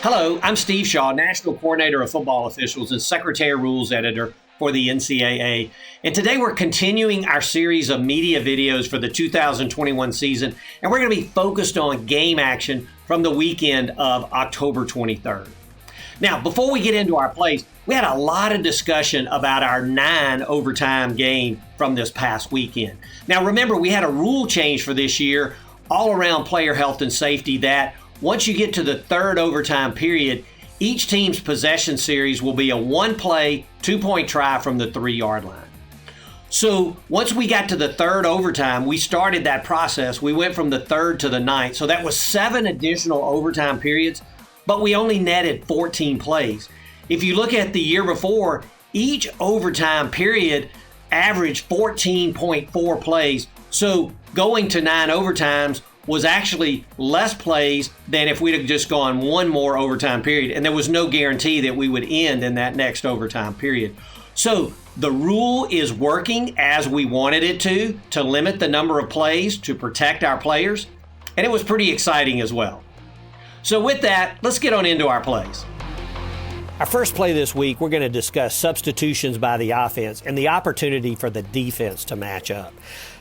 Hello, I'm Steve Shaw, National Coordinator of Football Officials and Secretary Rules Editor for the NCAA. And today we're continuing our series of media videos for the 2021 season, and we're going to be focused on game action from the weekend of October 23rd. Now, before we get into our plays, we had a lot of discussion about our 9 overtime game from this past weekend. Now, remember, we had a rule change for this year all around player health and safety that once you get to the third overtime period, each team's possession series will be a one-play, 2-point try from the 3-yard line. So once we got to the third overtime, we started that process. We went from the third to the ninth. So that was 7 additional overtime periods, but we only netted 14 plays. If you look at the year before, each overtime period averaged 14.4 plays. So going to 9 overtimes was actually less plays than if we'd have just gone one more overtime period. And there was no guarantee that we would end in that next overtime period. So the rule is working as we wanted it to limit the number of plays to protect our players. And it was pretty exciting as well. So with that, let's get on into our plays. Our first play this week, we're going to discuss substitutions by the offense and the opportunity for the defense to match up.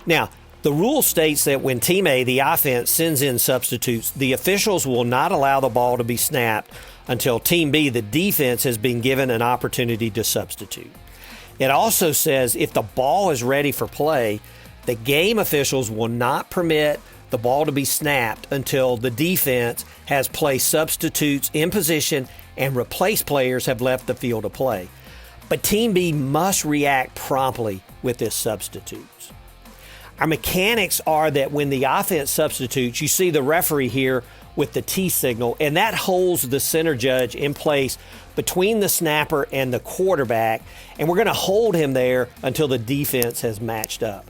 Now, the rule states that when Team A, the offense, sends in substitutes, the officials will not allow the ball to be snapped until Team B, the defense, has been given an opportunity to substitute. It also says if the ball is ready for play, the game officials will not permit the ball to be snapped until the defense has placed substitutes in position and replaced players have left the field to play. But Team B must react promptly with this substitutes. Our mechanics are that when the offense substitutes, you see the referee here with the T signal, and that holds the center judge in place between the snapper and the quarterback, and we're going to hold him there until the defense has matched up.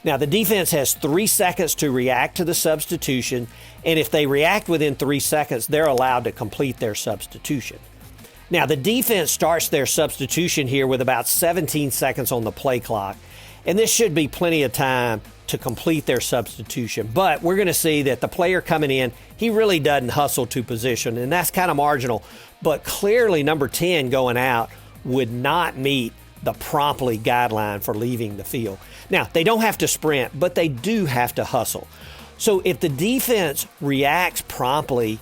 Now, the defense has 3 seconds to react to the substitution, and if they react within 3 seconds, they're allowed to complete their substitution. Now, the defense starts their substitution here with about 17 seconds on the play clock, and this should be plenty of time to complete their substitution. But we're going to see that the player coming in, he really doesn't hustle to position, and that's kind of marginal. But clearly, number 10 going out would not meet the promptly guideline for leaving the field. Now, they don't have to sprint, but they do have to hustle. So if the defense reacts promptly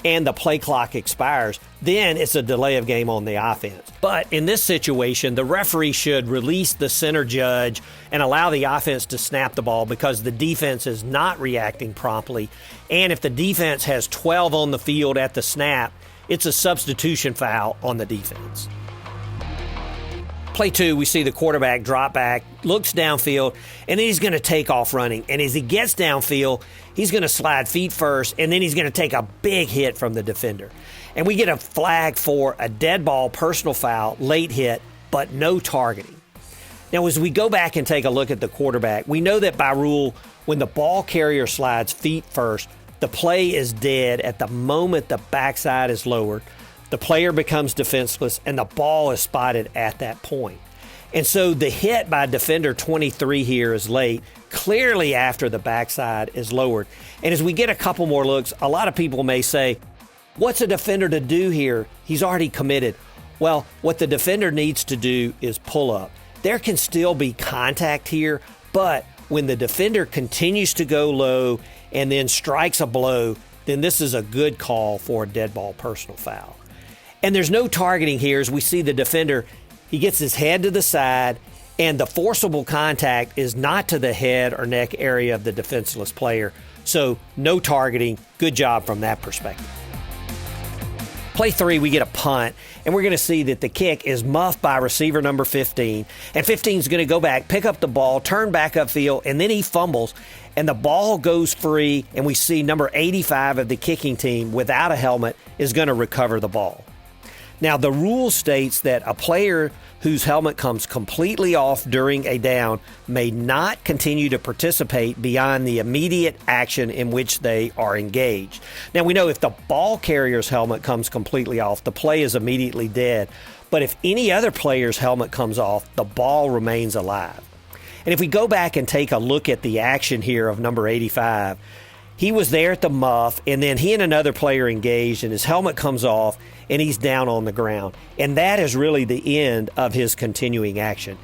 and the play clock expires, then it's a delay of game on the offense. But in this situation, the referee should release the center judge and allow the offense to snap the ball because the defense is not reacting promptly. And if the defense has 12 on the field at the snap, it's a substitution foul on the defense. Play 2, we see the quarterback drop back, looks downfield, and then he's going to take off running. And as he gets downfield, he's going to slide feet first, and then he's going to take a big hit from the defender. And we get a flag for a dead ball personal foul, late hit, but no targeting. Now, as we go back and take a look at the quarterback, we know that by rule, when the ball carrier slides feet first, the play is dead at the moment the backside is lowered. The player becomes defenseless, and the ball is spotted at that point. And so the hit by defender 23 here is late, clearly after the backside is lowered. And as we get a couple more looks, a lot of people may say, what's a defender to do here? He's already committed. Well, what the defender needs to do is pull up. There can still be contact here, but when the defender continues to go low and then strikes a blow, then this is a good call for a dead ball personal foul. And there's no targeting here as we see the defender, he gets his head to the side, and the forcible contact is not to the head or neck area of the defenseless player. So no targeting. Good job from that perspective. Play 3, we get a punt, and we're going to see that the kick is muffed by receiver number 15. And 15 is going to go back, pick up the ball, turn back upfield, and then he fumbles. And the ball goes free, and we see number 85 of the kicking team without a helmet is going to recover the ball. Now, the rule states that a player whose helmet comes completely off during a down may not continue to participate beyond the immediate action in which they are engaged. Now, we know if the ball carrier's helmet comes completely off, the play is immediately dead. But if any other player's helmet comes off, the ball remains alive. And if we go back and take a look at the action here of number 85, He was there at the muff, and then he and another player engaged, and his helmet comes off, and he's down on the ground. And that is really the end of his continuing action.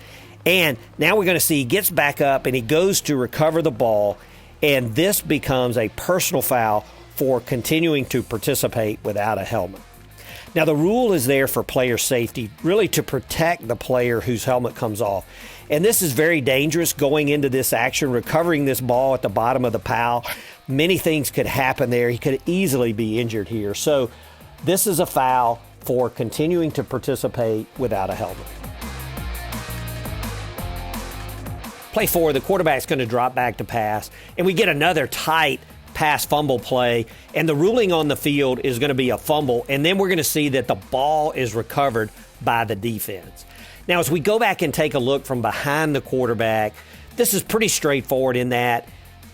And now we're going to see he gets back up, and he goes to recover the ball, and this becomes a personal foul for continuing to participate without a helmet. Now, the rule is there for player safety, really to protect the player whose helmet comes off. And this is very dangerous going into this action, recovering this ball at the bottom of the pile. Many things could happen there. He could easily be injured here. So this is a foul for continuing to participate without a helmet. Play 4, the quarterback's going to drop back to pass, and we get another tight pass fumble play, and the ruling on the field is going to be a fumble, and then we're going to see that the ball is recovered by the defense. Now, as we go back and take a look from behind the quarterback, this is pretty straightforward in that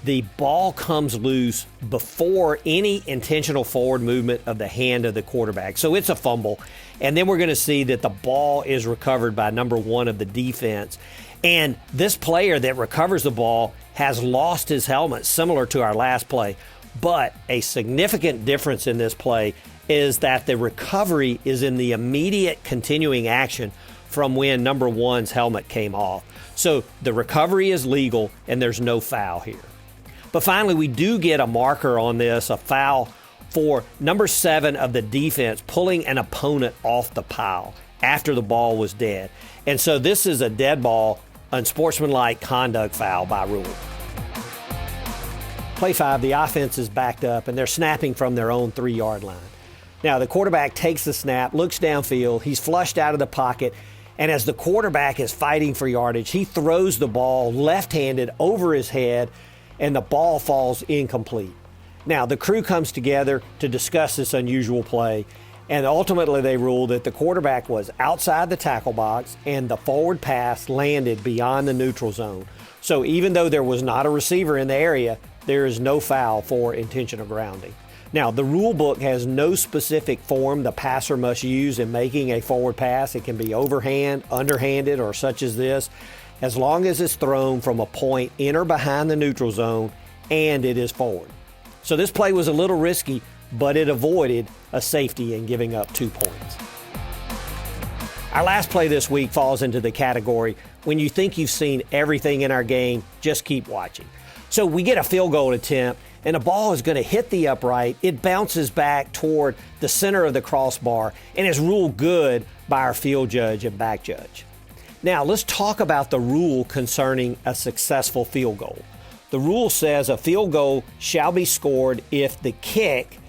the ball comes loose before any intentional forward movement of the hand of the quarterback. So it's a fumble, and then we're going to see that the ball is recovered by number 1 of the defense. And this player that recovers the ball has lost his helmet, similar to our last play. But a significant difference in this play is that the recovery is in the immediate continuing action from when number 1's helmet came off. So the recovery is legal, and there's no foul here. But finally, we do get a marker on this, a foul for number 7 of the defense pulling an opponent off the pile after the ball was dead. And so this is a dead ball, unsportsmanlike conduct foul by rule. Play 5, the offense is backed up, and they're snapping from their own 3-yard line. Now, the quarterback takes the snap, looks downfield, he's flushed out of the pocket, and as the quarterback is fighting for yardage, he throws the ball left-handed over his head, and the ball falls incomplete. Now, the crew comes together to discuss this unusual play, and ultimately they ruled that the quarterback was outside the tackle box and the forward pass landed beyond the neutral zone. So even though there was not a receiver in the area, there is no foul for intentional grounding. Now, the rule book has no specific form the passer must use in making a forward pass. It can be overhand, underhanded, or such as this, as long as it's thrown from a point in or behind the neutral zone and it is forward. So this play was a little risky, but it avoided a safety in giving up 2 points. Our last play this week falls into the category when you think you've seen everything in our game, just keep watching. So we get a field goal attempt, and the ball is going to hit the upright. It bounces back toward the center of the crossbar and is ruled good by our field judge and back judge. Now, let's talk about the rule concerning a successful field goal. The rule says a field goal shall be scored if the kick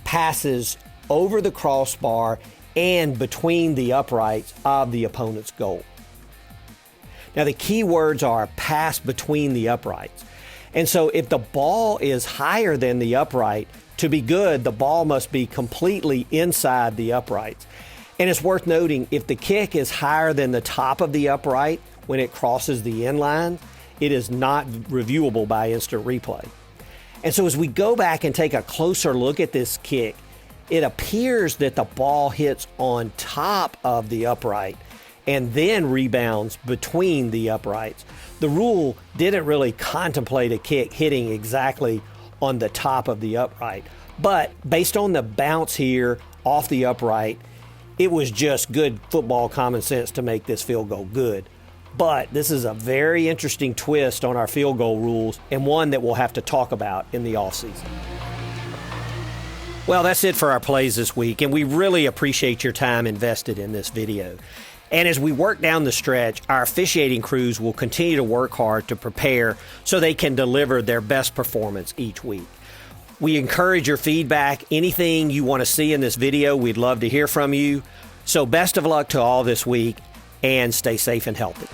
passes over the crossbar and between the uprights of the opponent's goal. Now, the key words are pass between the uprights. And so if the ball is higher than the upright, to be good, the ball must be completely inside the uprights. And it's worth noting, if the kick is higher than the top of the upright when it crosses the end line, it is not reviewable by instant replay. And so as we go back and take a closer look at this kick, it appears that the ball hits on top of the upright and then rebounds between the uprights. The rule didn't really contemplate a kick hitting exactly on the top of the upright, but based on the bounce here off the upright, it was just good football common sense to make this field goal good. But this is a very interesting twist on our field goal rules, and one that we'll have to talk about in the offseason. Well, that's it for our plays this week, and we really appreciate your time invested in this video. And as we work down the stretch, our officiating crews will continue to work hard to prepare so they can deliver their best performance each week. We encourage your feedback. Anything you want to see in this video, we'd love to hear from you. So best of luck to all this week, and stay safe and healthy.